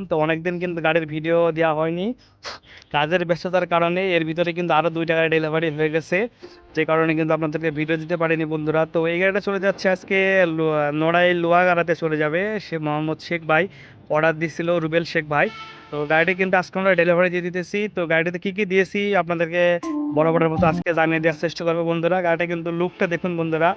তো অনেকদিন কিন্তু গাড়ির ভিডিও দেওয়া হয়নি, কাজের ব্যস্ততার কারণে। এর ভিতরে কিন্তু আরও 2টা গাড়ি ডেলিভারি হয়ে গেছে, যে কারণে কিন্তু আপনাদেরকে ভিডিও দিতে পারিনি বন্ধুরা। তো এই গাড়িটা চলে যাচ্ছে আজকে নড়াই লোহাগাড়াতে চলে যাবে। সে মোহাম্মদ শেখ ভাই অর্ডার দিছিল, রুবেল শেখ ভাই। তো গাড়িটি কিন্তু আজকে আমরা ডেলিভারি দিয়ে দিতেছি। তো গাড়িতে কী কী দিয়েছি আপনাদেরকে বরাবরের মতো আজকে জানিয়ে দেওয়ার চেষ্টা করবো বন্ধুরা। গাড়িটা কিন্তু লুকটা দেখুন বন্ধুরা,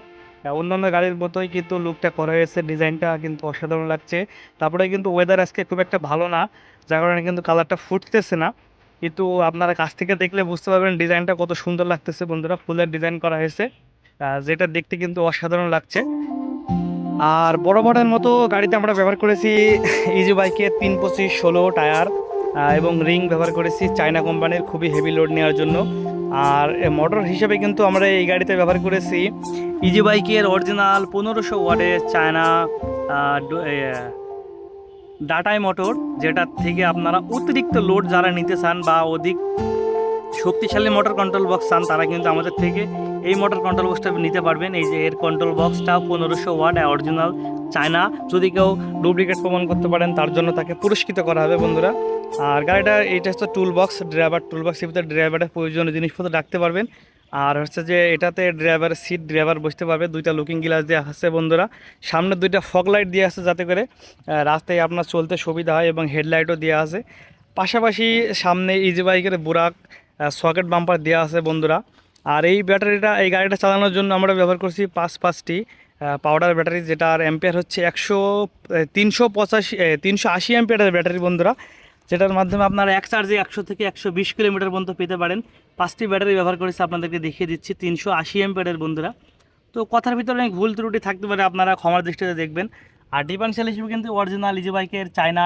অন্যান্য গাড়ির মতোই কিন্তু লুকটা করা হয়েছে, ডিজাইনটা কিন্তু অসাধারণ লাগছে। তারপরে কিন্তু ওয়েদার আজকে খুব একটা ভালো না, যার কারণে কিন্তু কালারটা ফুটতেছে না, কিন্তু আপনারা কাছ থেকে দেখলে বুঝতে পারবেন ডিজাইনটা কত সুন্দর লাগতেছে বন্ধুরা। ফুলের ডিজাইন করা হয়েছে, যেটা দেখতে কিন্তু অসাধারণ লাগছে। আর বরাবরের মতো গাড়িতে আমরা ব্যবহার করেছি ইজি বাইকের 325/16 টায়ার, এবং রিং ব্যবহার করেছি চায়না কোম্পানির, খুবই হেভি লোড নেওয়ার জন্য। আর মোটর হিসেবে কিন্তু আমরা এই গাড়িতে ব্যবহার করেছি ইজি বাইকের অরিজিনাল 1500 ওয়াটের চায়না ডাটাই মোটর, যেটা থেকে আপনারা অতিরিক্ত লোড যারা নিতে চান বা অধিক শক্তিশালী মোটর কন্ট্রোল বক্স চান, তারা কিন্তু আমাদের থেকে এই মোটর কন্ট্রোল বক্সটা নিতে পারবেন। এই যে এর কন্ট্রোল বক্সটা 1500 ওয়াট অরিজিনাল চায়না। যদি কেউ ডুপ্লিকেট প্রমাণ করতে পারেন তার জন্য তাকে পুরস্কৃত করা হবে বন্ধুরা। আর গাড়িটা এইটা হচ্ছে টুল বক্স, ড্রাইভার টুল বক্সের ভিতরে ড্রাইভারের প্রয়োজনীয় জিনিসপত্র রাখতে পারবেন। আর হচ্ছে যে এটাতে ড্রাইভারের সিট, ড্রাইভার বসতে পারবে। 2টা লুকিং গ্লাস দেওয়া আছে বন্ধুরা, সামনে 2টা ফগ লাইট দেওয়া আছে যাতে করে রাস্তায় আপনার চলতে সুবিধা হয়, এবং হেডলাইটও দেওয়া আছে। পাশাপাশি সামনে ইজি বাইকের বুরাক সকেট বাম্পার দেওয়া আছে বন্ধুরা। আর এই ব্যাটারিটা, এই গাড়িটা চালানোর জন্য আমরা ব্যবহার করছি 5টি পাউডার ব্যাটারি, যেটার অ্যাম্পিয়ার হচ্ছে 380 অ্যাম্পিয়ারের ব্যাটারি বন্ধুরা, যেটার মাধ্যমে আপনারা এক চার্জে 100 থেকে 120 কিলোমিটার পর্যন্ত পেতে পারেন। 5টি ব্যাটারি ব্যবহার করেছি, আপনাদেরকে দেখিয়ে দিচ্ছি 380 অ্যাম্পিয়ারের বন্ধুরা। তো কথার ভিতরে অনেক ভুল ত্রুটি থাকতে পারে, আপনারা ক্ষমার দৃষ্টিতে দেখবেন। আর ডিফারেন্সিয়াল হিসেবে কিন্তু অরিজিনাল ইজি বাইকের চায়না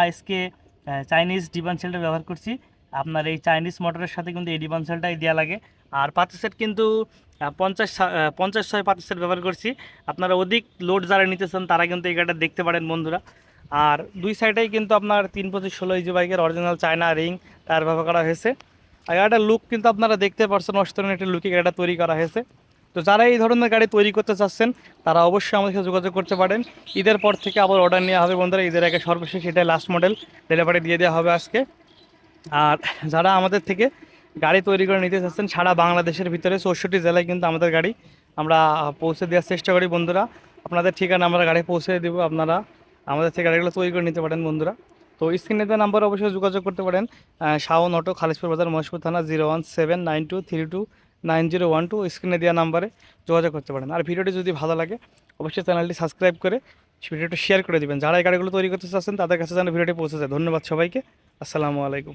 চাইনিজ ডিফারেন্সিয়ালটা ব্যবহার করছি। আপনার এই চাইনিজ মোটরের সাথে কিন্তু এই ডিফারেন্সিয়ালটাই দেওয়া লাগে। আর পাতি সেট কিন্তু 50/6 পাতি সেট ব্যবহার করছি। আপনারা অধিক লোড যারা নিতে চান তারা কিন্তু এই গাড়িটা দেখতে পারেন বন্ধুরা। আর দুই সাইডেই কিন্তু আপনার 325/16 ইজি বাইকের অরিজিনাল চায়না রিং টায়ার ব্যবহার করা হয়েছে। আর গাড়িটার লুক কিন্তু আপনারা দেখতে পাচ্ছেন, অসাধারণ একটি লুকে গাড়িটা তৈরি করা হয়েছে। তো যারা এই ধরনের গাড়ি তৈরি করতে চাচ্ছেন তারা অবশ্যই আমাদের সাথে যোগাযোগ করতে পারেন। ঈদের পর থেকে আবার অর্ডার নেওয়া হবে বন্ধুরা, ঈদের আগে সর্বশেষ এটাই লাস্ট মডেল ডেলিভারি দিয়ে দেওয়া হবে আজকে। আর যারা আমাদের থেকে গাড়ি তৈরি করে নিতে চাচ্ছেন সারা বাংলাদেশের ভিতরে 64 জেলায় কিন্তু আমাদের গাড়ি আমরা পৌঁছে দেওয়ার চেষ্টা করি বন্ধুরা। আপনাদের ঠিকানা আমরা গাড়ি পৌঁছে দেবো, আপনারা আমাদের থেকে গাড়িগুলো তৈরি করে নিতে পারেন বন্ধুরা। তো স্ক্রিনে দেওয়া নাম্বার অবশ্যই যোগাযোগ করতে পারেন। শাওন অটো, খালিশপুর বাজার, মহেশপুর থানা, 01792329012 স্ক্রিনে দেওয়া নাম্বারে যোগাযোগ করতে পারেন। আর ভিডিওটি যদি ভালো লাগে অবশ্যই চ্যানেলটি সাবস্ক্রাইব করে ভিডিওটি শেয়ার করে দেবেন। যারা এই গাড়িগুলো তৈরি করতে চাচ্ছেন তাদের কাছে যেন ভিডিওটি পৌঁছে যায়। ধন্যবাদ সবাইকে, আসসালামু আলাইকুম।